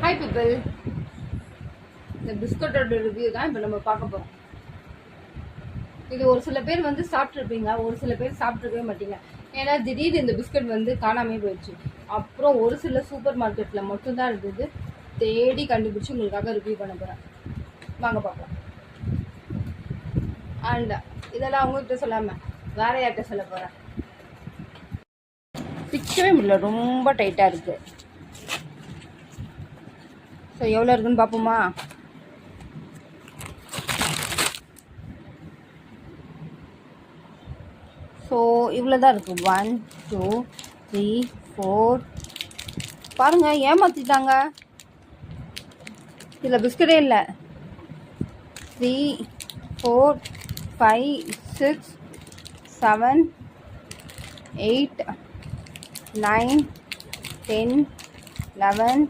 Hi people, இந்த பிஸ்கட்டோட review தான் இப்போ நம்ம பார்க்க போகிறோம். இது ஒரு சில பேர் வந்து சாப்பிட்ருப்பீங்க, ஒரு சில பேர் சாப்பிட்ருக்கவே மாட்டீங்க. ஏன்னா திடீர்னு இந்த பிஸ்கட் வந்து காணாமே போயிடுச்சு. அப்புறம் ஒரு சில சூப்பர் மார்க்கெட்டில் மட்டும்தான் இருந்தது. தேடி கண்டுபிடிச்சி உங்களுக்காக ரிவ்யூ பண்ண போகிறேன். வாங்க பார்க்கலாம். அண்ட் இதெல்லாம் அவங்ககிட்ட சொல்லாமல் வேற யார்கிட்ட சொல்ல போகிறேன். பிக்கவே முடியல, ரொம்ப டைட்டாக இருக்குது. ஸோ எவ்வளோ இருக்குன்னு பார்ப்போமா? ஸோ இவ்வளோ தான் இருக்குது. 1 2 3 4. பாருங்கள், ஏமாற்றிட்டாங்க. இதில் பிஸ்கட்டே இல்லை. 3 4 5 6 7 8 9 10 11